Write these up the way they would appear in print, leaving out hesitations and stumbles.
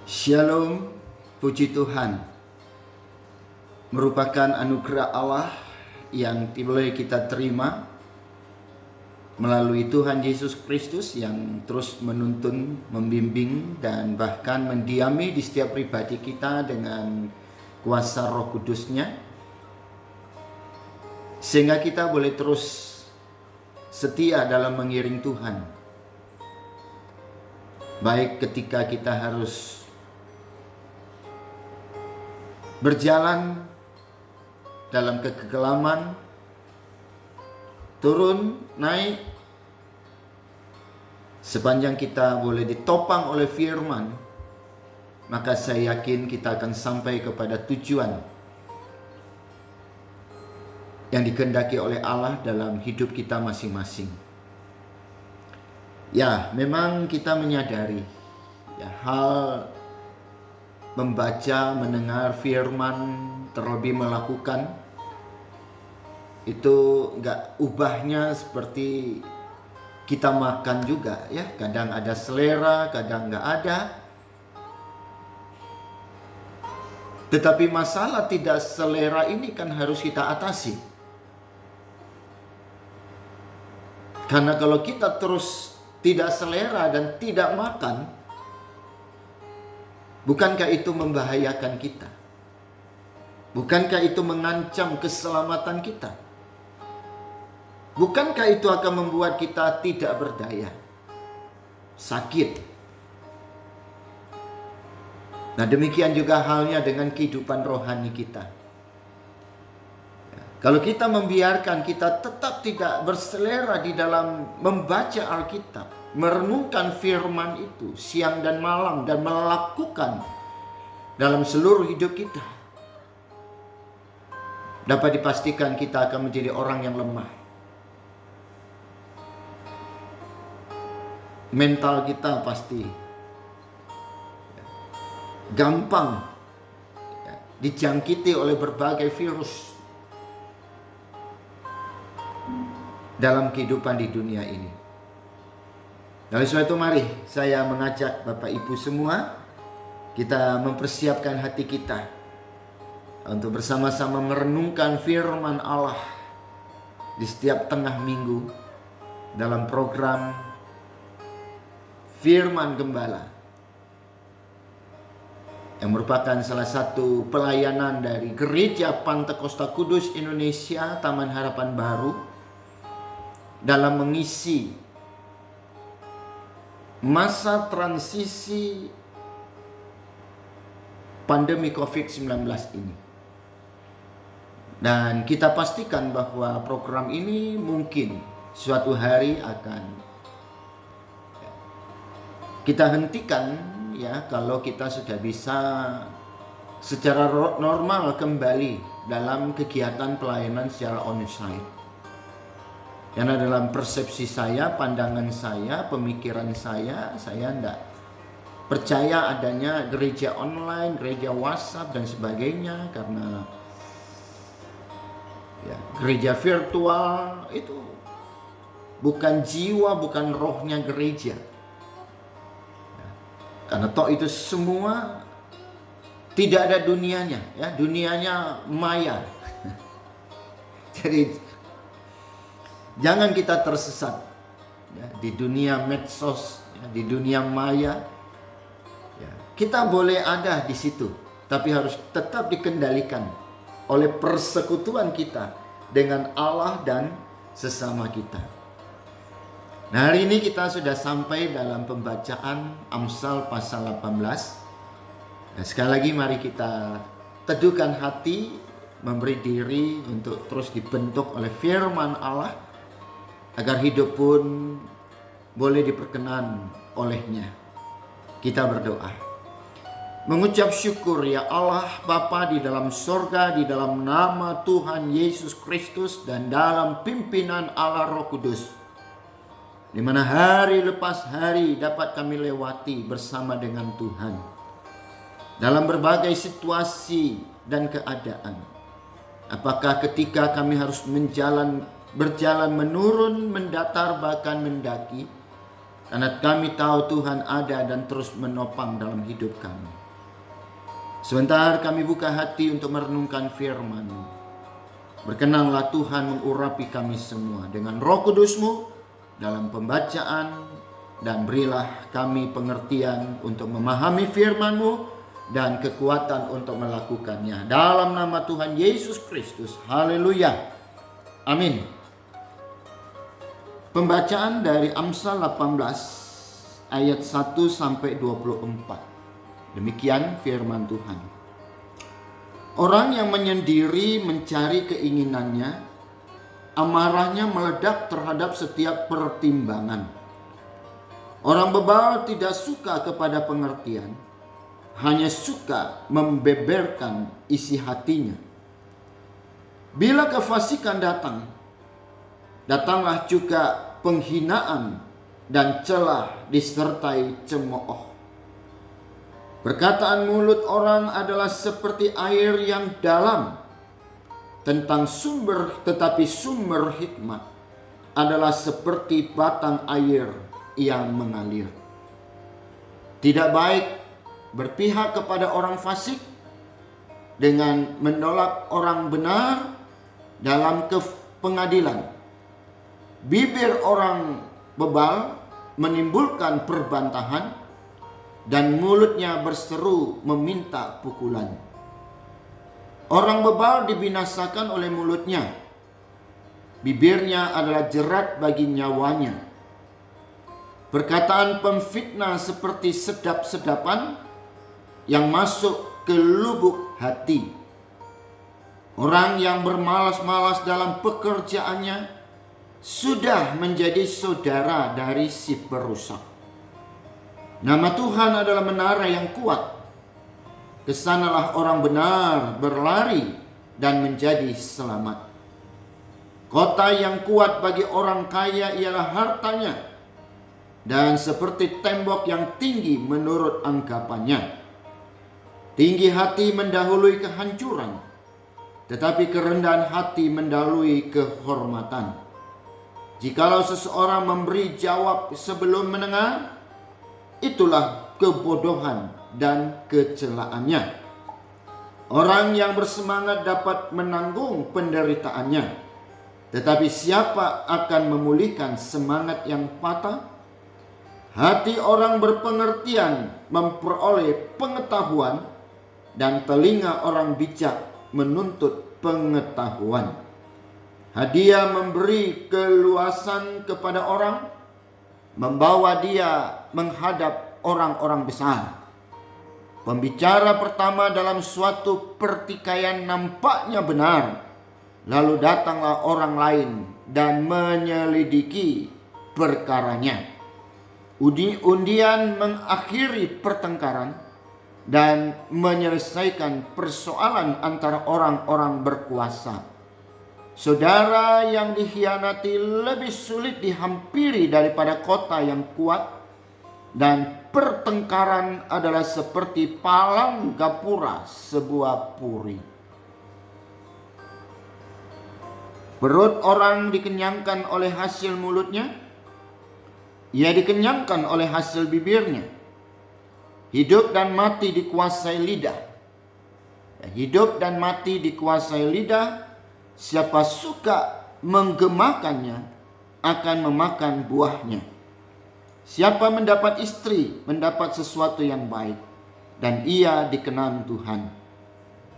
Shalom, puji Tuhan, merupakan anugerah Allah yang boleh kita terima melalui Tuhan Yesus Kristus yang terus menuntun, membimbing, dan bahkan mendiami di setiap pribadi kita dengan kuasa Roh Kudus-Nya, sehingga kita boleh terus setia dalam mengiring Tuhan, baik ketika kita harus berjalan dalam kegelapan, turun, naik, sepanjang kita boleh ditopang oleh firman, maka saya yakin kita akan sampai kepada tujuan yang dikehendaki oleh Allah dalam hidup kita masing-masing. Ya, memang kita menyadari ya, hal membaca, mendengar firman, terlebih melakukan, itu gak ubahnya seperti kita makan juga ya. Kadang ada selera, kadang gak ada. Tetapi masalah tidak selera ini kan harus kita atasi. Karena kalau kita terus tidak selera dan tidak makan, bukankah itu membahayakan kita? Bukankah itu mengancam keselamatan kita? Bukankah itu akan membuat kita tidak berdaya, sakit? Nah, demikian juga halnya dengan kehidupan rohani kita. Kalau kita membiarkan kita tetap tidak berselera di dalam membaca Alkitab, merenungkan firman itu siang dan malam, dan melakukan dalam seluruh hidup kita, dapat dipastikan kita akan menjadi orang yang lemah. Mental kita pasti gampang dijangkiti oleh berbagai virus dalam kehidupan di dunia ini. Oleh sebab itu, mari saya mengajak Bapak Ibu semua, kita mempersiapkan hati kita untuk bersama-sama merenungkan firman Allah di setiap tengah minggu dalam program Firman Gembala, yang merupakan salah satu pelayanan dari Gereja Pantekosta Kudus Indonesia Taman Harapan Baru dalam mengisi masa transisi pandemi COVID-19 ini. Dan kita pastikan bahwa program ini mungkin suatu hari akan kita hentikan ya, kalau kita sudah bisa secara normal kembali dalam kegiatan pelayanan secara onsite. Karena dalam persepsi saya, pandangan saya, pemikiran saya tidak percaya adanya gereja online, gereja WhatsApp dan sebagainya, karena ya, gereja virtual itu bukan jiwa, bukan rohnya gereja. Karena toh itu semua tidak ada dunianya, ya, dunianya maya. Jadi jangan kita tersesat ya, di dunia medsos, ya, di dunia maya. Ya, kita boleh ada di situ, tapi harus tetap dikendalikan oleh persekutuan kita dengan Allah dan sesama kita. Nah, hari ini kita sudah sampai dalam pembacaan Amsal pasal 18. Nah, sekali lagi mari kita teduhkan hati, memberi diri untuk terus dibentuk oleh firman Allah, agar hidup pun boleh diperkenan olehnya. Kita berdoa. Mengucap syukur ya Allah Bapa di dalam sorga, di dalam nama Tuhan Yesus Kristus dan dalam pimpinan Allah Roh Kudus, di mana hari lepas hari dapat kami lewati bersama dengan Tuhan dalam berbagai situasi dan keadaan. Apakah ketika kami harus berjalan menurun, mendatar, bahkan mendaki, Karena kami tahu Tuhan ada dan terus menopang dalam hidup kami. Sebentar kami buka hati untuk merenungkan firman-Mu. Berkenanlah Tuhan mengurapi kami semua dengan Roh Kudus-Mu dalam pembacaan, dan berilah kami pengertian untuk memahami firman-Mu dan kekuatan untuk melakukannya. Dalam nama Tuhan Yesus Kristus. Haleluya. Amin. Pembacaan dari Amsal 18 ayat 1 sampai 24. Demikian firman Tuhan. Orang yang menyendiri mencari keinginannya, amarahnya meledak terhadap setiap pertimbangan. Orang bebal tidak suka kepada pengertian, hanya suka membeberkan isi hatinya. Bila kefasikan datang, datanglah juga penghinaan dan celah disertai cemooh. Perkataan mulut orang adalah seperti air yang dalam, tetapi sumber hikmat adalah seperti batang air yang mengalir. Tidak baik berpihak kepada orang fasik dengan menolak orang benar dalam pengadilan. Bibir orang bebal menimbulkan perbantahan, dan mulutnya berseru meminta pukulan. Orang bebal dibinasakan oleh mulutnya, bibirnya adalah jerat bagi nyawanya. Perkataan pemfitnah seperti sedap-sedapan yang masuk ke lubuk hati. Orang yang bermalas-malas dalam pekerjaannya sudah menjadi saudara dari si perusak. Nama Tuhan adalah menara yang kuat. Kesanalah orang benar berlari dan menjadi selamat. Kota yang kuat bagi orang kaya ialah hartanya, dan seperti tembok yang tinggi menurut anggapannya. Tinggi hati mendahului kehancuran, tetapi kerendahan hati mendahului kehormatan. Jikalau seseorang memberi jawab sebelum mendengar, itulah kebodohan dan kecelaannya. Orang yang bersemangat dapat menanggung penderitaannya, tetapi siapa akan memulihkan semangat yang patah? Hati orang berpengertian memperoleh pengetahuan, dan telinga orang bijak menuntut pengetahuan. Hadiah memberi keluasan kepada orang, membawa dia menghadap orang-orang besar. Pembicara pertama dalam suatu pertikaian nampaknya benar, lalu datanglah orang lain dan menyelidiki perkaranya. Undian mengakhiri pertengkaran dan menyelesaikan persoalan antara orang-orang berkuasa. Saudara yang dikhianati lebih sulit dihampiri daripada kota yang kuat, dan pertengkaran adalah seperti palang gapura sebuah puri. Perut orang dikenyangkan oleh hasil mulutnya, ia dikenyangkan oleh hasil bibirnya. Hidup dan mati dikuasai lidah. Hidup dan mati dikuasai lidah. Siapa suka menggemakannya akan memakan buahnya. Siapa mendapat istri mendapat sesuatu yang baik, dan ia dikenang Tuhan.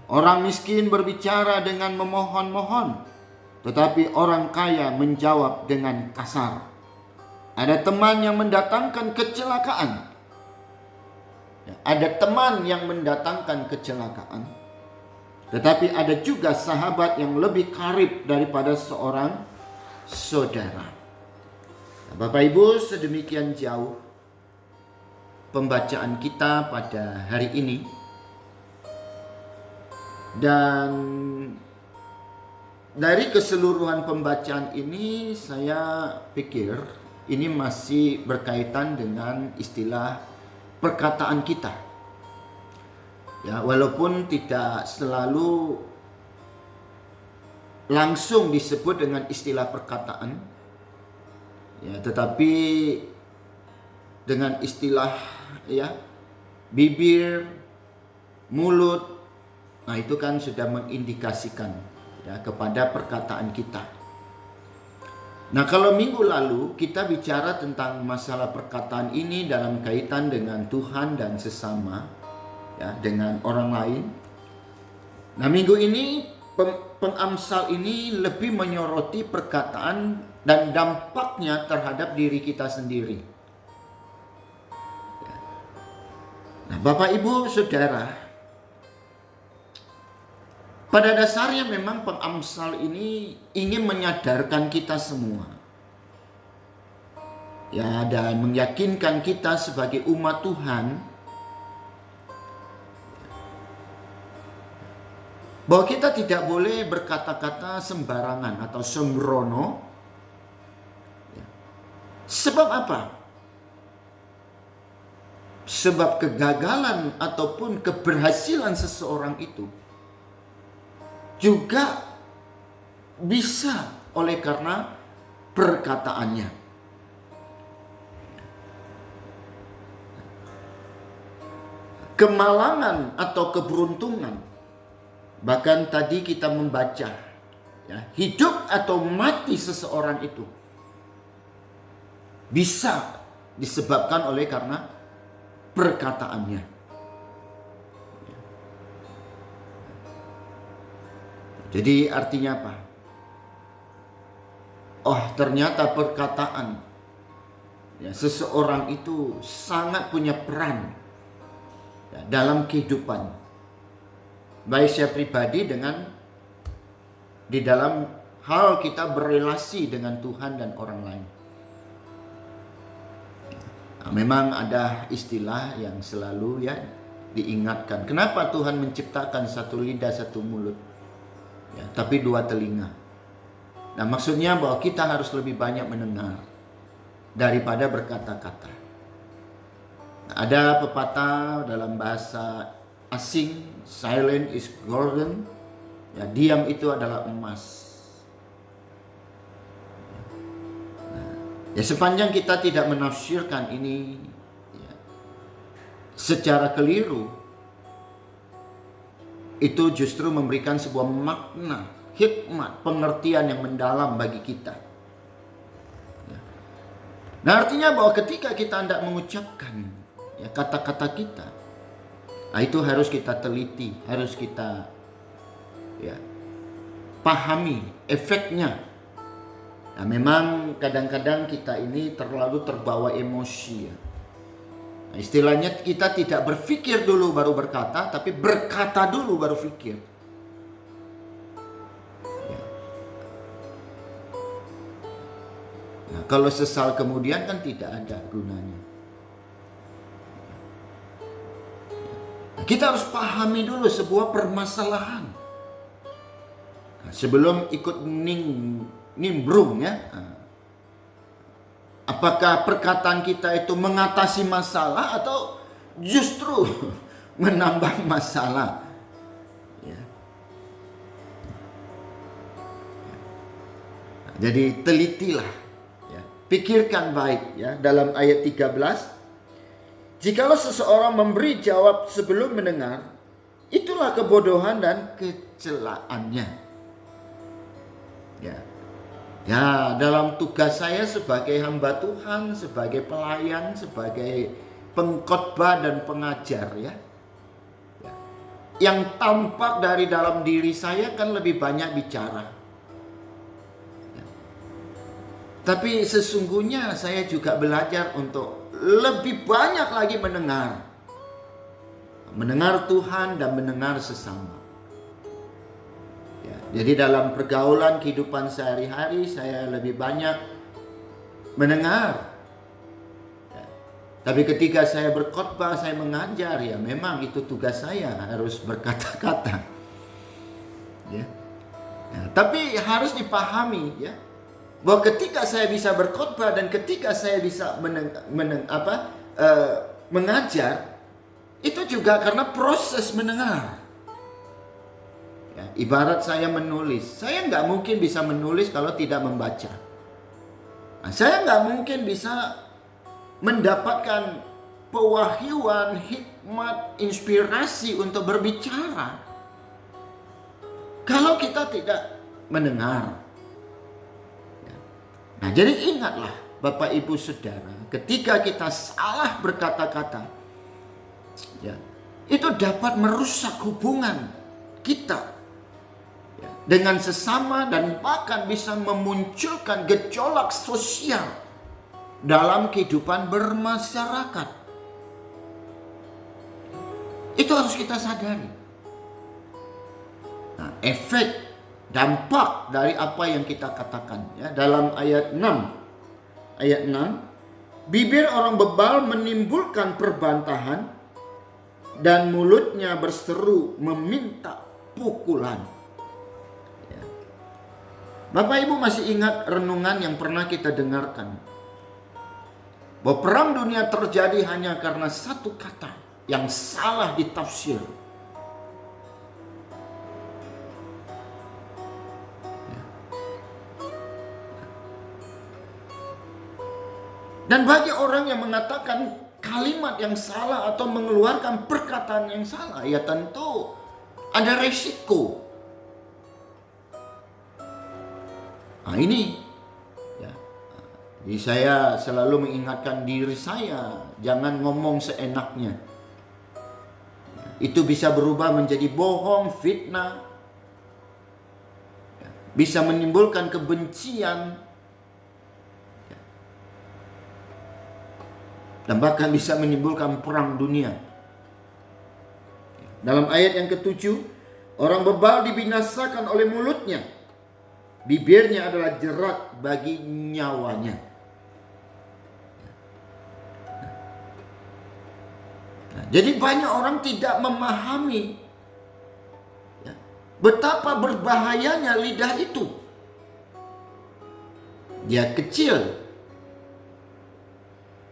Orang miskin berbicara dengan memohon-mohon, tetapi orang kaya menjawab dengan kasar. Ada teman yang mendatangkan kecelakaan. Ada teman yang mendatangkan kecelakaan, tetapi ada juga sahabat yang lebih karib daripada seorang saudara. Bapak Ibu, sedemikian jauh pembacaan kita pada hari ini. Dan dari keseluruhan pembacaan ini, saya pikir ini masih berkaitan dengan istilah perkataan kita. Ya, walaupun tidak selalu langsung disebut dengan istilah perkataan, ya, tetapi dengan istilah ya bibir, mulut. Nah, itu kan sudah mengindikasikan ya kepada perkataan kita. Nah, kalau minggu lalu kita bicara tentang masalah perkataan ini dalam kaitan dengan Tuhan dan sesama, ya, dengan orang lain. Nah, minggu ini pengamsal ini lebih menyoroti perkataan dan dampaknya terhadap diri kita sendiri. Nah, Bapak Ibu Saudara, pada dasarnya memang pengamsal ini ingin menyadarkan kita semua, ya, dan meyakinkan kita sebagai umat Tuhan bahwa kita tidak boleh berkata-kata sembarangan atau sembrono. Sebab apa? Sebab kegagalan ataupun keberhasilan seseorang itu juga bisa oleh karena perkataannya. Kemalangan atau keberuntungan, bahkan tadi kita membaca, ya, hidup atau mati seseorang itu bisa disebabkan oleh karena perkataannya. Jadi artinya apa? Oh, ternyata perkataan, ya, seseorang itu sangat punya peran, ya, dalam kehidupan. Baik saya pribadi dengan di dalam hal kita berelasi dengan Tuhan dan orang lain. Nah, memang ada istilah yang selalu ya diingatkan. Kenapa Tuhan menciptakan satu lidah, satu mulut? Ya, tapi dua telinga. Nah, maksudnya bahwa kita harus lebih banyak mendengar daripada berkata-kata. Nah, ada pepatah dalam bahasa asing, silent is golden. Ya, diam itu adalah emas. Nah, ya, sepanjang kita tidak menafsirkan ini ya, secara keliru, itu justru memberikan sebuah makna, hikmat, pengertian yang mendalam bagi kita. Nah, artinya bahwa ketika kita hendak mengucapkan ya kata-kata kita, nah, itu harus kita teliti, harus kita ya pahami efeknya. Nah, memang kadang-kadang kita ini terlalu terbawa emosi ya. Istilahnya kita tidak berpikir dulu baru berkata, tapi berkata dulu baru pikir. Ya. Nah, kalau sesal kemudian kan tidak ada gunanya. Nah, kita harus pahami dulu sebuah permasalahan. Nah, sebelum ikut nimbrung ya. Apakah perkataan kita itu mengatasi masalah atau justru menambah masalah? Ya. Jadi telitilah, ya. Pikirkan baik ya dalam ayat 13. Jikalau seseorang memberi jawab sebelum mendengar, itulah kebodohan dan kecelaannya. Ya. Ya, dalam tugas saya sebagai hamba Tuhan, sebagai pelayan, sebagai pengkhotbah dan pengajar ya. Yang tampak dari dalam diri saya kan lebih banyak bicara. Ya. Tapi sesungguhnya saya juga belajar untuk lebih banyak lagi mendengar. Mendengar Tuhan dan mendengar sesama. Jadi dalam pergaulan kehidupan sehari-hari saya lebih banyak mendengar. Ya. Tapi ketika saya berkhotbah, saya mengajar, ya memang itu tugas saya, harus berkata-kata. Ya. Ya, tapi harus dipahami ya, bahwa ketika saya bisa berkhotbah dan ketika saya bisa mengajar, itu juga karena proses mendengar. Ya, ibarat saya menulis, saya nggak mungkin bisa menulis kalau tidak membaca. Nah, saya nggak mungkin bisa mendapatkan pewahyuan, hikmat, inspirasi untuk berbicara kalau kita tidak mendengar? Nah, jadi ingatlah Bapak Ibu Saudara, ketika kita salah berkata-kata, ya, itu dapat merusak hubungan kita dengan sesama dan bahkan bisa memunculkan gejolak sosial dalam kehidupan bermasyarakat. Itu harus kita sadari. Nah, efek dampak dari apa yang kita katakan, ya, dalam ayat 6, bibir orang bebal menimbulkan perbantahan dan mulutnya berseru meminta pukulan. Ya. Bapak Ibu masih ingat renungan yang pernah kita dengarkan, bahwa perang dunia terjadi hanya karena satu kata yang salah ditafsir. Dan bagi orang yang mengatakan kalimat yang salah atau mengeluarkan perkataan yang salah, ya tentu ada resiko. Nah ini, ya, jadi saya selalu mengingatkan diri saya, jangan ngomong seenaknya. Itu bisa berubah menjadi bohong, fitnah, bisa menimbulkan kebencian, dan bahkan bisa menimbulkan perang dunia. Dalam ayat yang ke-7, orang bebal dibinasakan oleh mulutnya, bibirnya adalah jerat bagi nyawanya. Nah, jadi banyak orang tidak memahami, ya, betapa berbahayanya lidah itu. Dia kecil,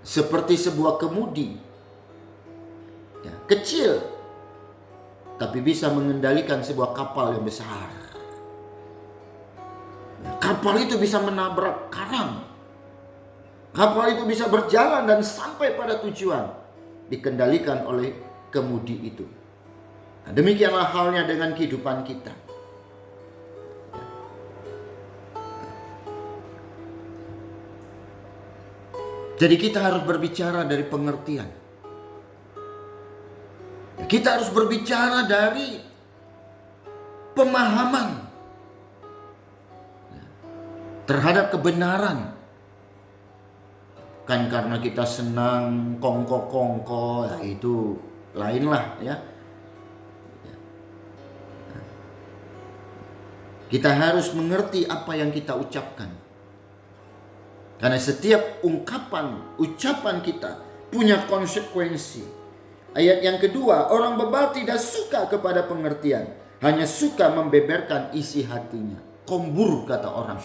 seperti sebuah kemudi, ya, kecil, tapi bisa mengendalikan sebuah kapal yang besar. Ya, kapal itu bisa menabrak karang. Kapal itu bisa berjalan dan sampai pada tujuan, dikendalikan oleh kemudi itu. Nah, demikianlah halnya dengan kehidupan kita. Jadi kita harus berbicara dari pengertian. Kita harus berbicara dari pemahaman terhadap kebenaran. Kan karena kita senang kongko-kongko, ya itu lainlah, ya. Kita harus mengerti apa yang kita ucapkan. Karena setiap ucapan kita punya konsekuensi. Ayat yang kedua, orang bebal tidak suka kepada pengertian, hanya suka membeberkan isi hatinya. Kombur kata orang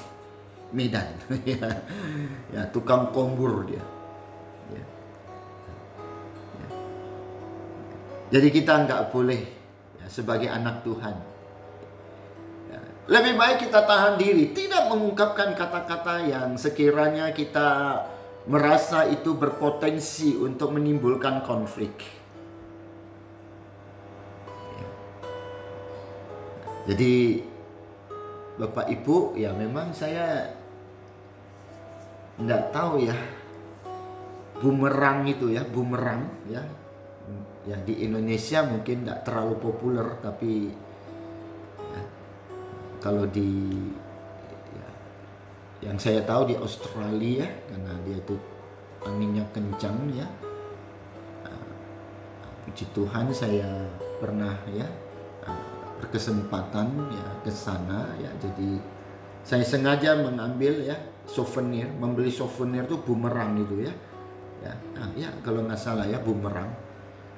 Medan. Ya, tukang kombur dia. Ya. Ya. Jadi kita nggak boleh, ya, sebagai anak Tuhan, lebih baik kita tahan diri, tidak mengungkapkan kata-kata yang sekiranya kita merasa itu berpotensi untuk menimbulkan konflik. Jadi Bapak Ibu, ya memang saya nggak tahu ya, bumerang itu ya, bumerang ya, ya di Indonesia mungkin nggak terlalu populer, tapi kalau di, ya, yang saya tahu di Australia, karena dia tuh anginnya kencang, ya, puji Tuhan saya pernah, ya, berkesempatan, ya, ke sana, ya. Jadi saya sengaja mengambil, ya, souvenir, membeli souvenir tuh bumerang itu, ya, ya, nah, ya kalau nggak salah ya bumerang.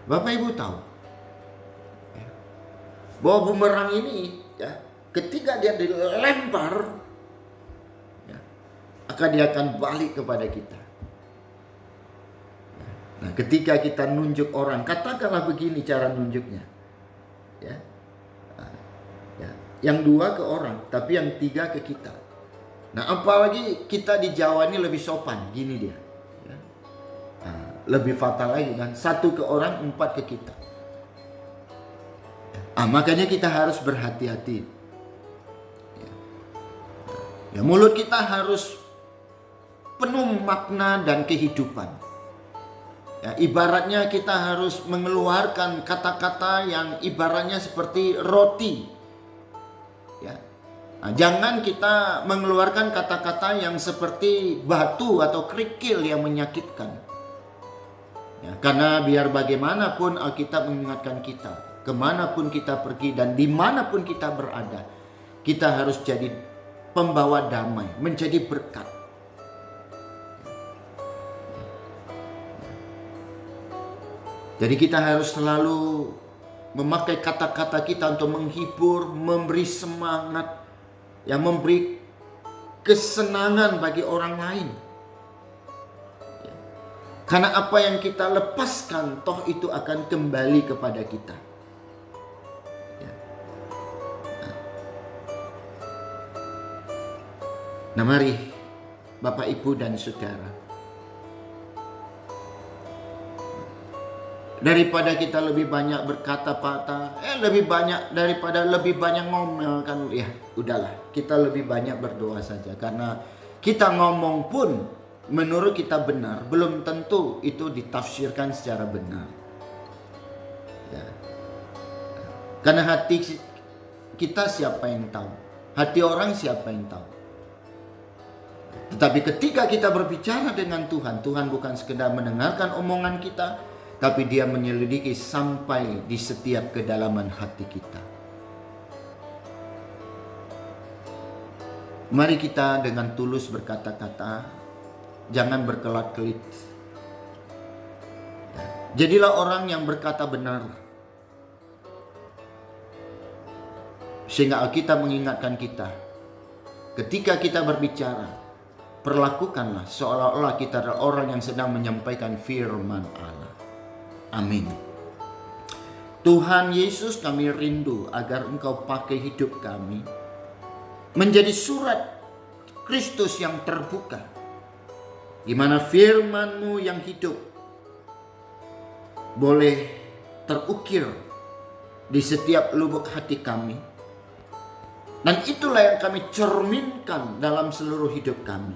Bapak Ibu tahu, ya, bahwa bumerang ini, ya, ketika dia dilempar, ya, maka dia akan balik kepada kita. Nah, ketika kita nunjuk orang, katakanlah begini cara nunjuknya, ya, ya, yang 2 ke orang, tapi yang 3 ke kita. Nah, apalagi kita di Jawa ini lebih sopan, gini dia. Ya. lebih fatal lagi kan. 1 ke orang, 4 ke kita. Makanya kita harus berhati-hati. Ya, mulut kita harus penuh makna dan kehidupan. Ya, ibaratnya kita harus mengeluarkan kata-kata yang ibaratnya seperti roti. Ya. Jangan kita mengeluarkan kata-kata yang seperti batu atau kerikil yang menyakitkan. Ya, karena biar bagaimanapun Alkitab mengingatkan kita, kemanapun kita pergi dan dimanapun kita berada, kita harus jadi pembawa damai, menjadi berkat. Jadi kita harus selalu memakai kata-kata kita untuk menghibur, memberi semangat, yang memberi kesenangan bagi orang lain. Karena apa yang kita lepaskan, toh itu akan kembali kepada kita. Nah mari Bapak, Ibu, dan Saudara, daripada kita lebih banyak berkata-kata, lebih banyak ngomel kan, ya udahlah, kita lebih banyak berdoa saja. Karena kita ngomong pun menurut kita benar, belum tentu itu ditafsirkan secara benar. Ya. Karena hati kita siapa yang tahu? Hati orang siapa yang tahu? Tetapi ketika kita berbicara dengan Tuhan, Tuhan bukan sekedar mendengarkan omongan kita, tapi Dia menyelidiki sampai di setiap kedalaman hati kita. Mari kita dengan tulus berkata-kata, jangan berkelat-kelit. Jadilah orang yang berkata benar. Sehingga Alkitab mengingatkan kita, ketika kita berbicara, perlakukanlah seolah-olah kita adalah orang yang sedang menyampaikan firman Allah. Amin. Tuhan Yesus, kami rindu agar Engkau pakai hidup kami menjadi surat Kristus yang terbuka, di mana firman-Mu yang hidup boleh terukir di setiap lubuk hati kami. Dan itulah yang kami cerminkan dalam seluruh hidup kami.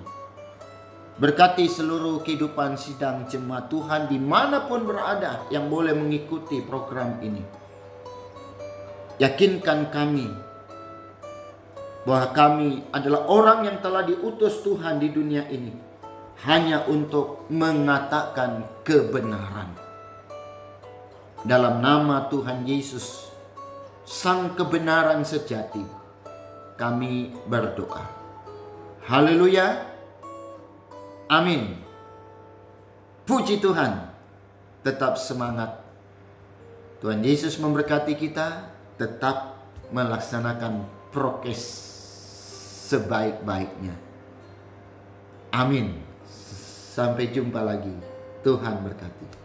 Berkati seluruh kehidupan sidang jemaat Tuhan dimanapun berada yang boleh mengikuti program ini. Yakinkan kami bahwa kami adalah orang yang telah diutus Tuhan di dunia ini hanya untuk mengatakan kebenaran. Dalam nama Tuhan Yesus, Sang kebenaran sejati, kami berdoa. Haleluya. Amin. Puji Tuhan. Tetap semangat. Tuhan Yesus memberkati kita. Tetap melaksanakan prokes sebaik-baiknya. Amin. Sampai jumpa lagi. Tuhan berkati.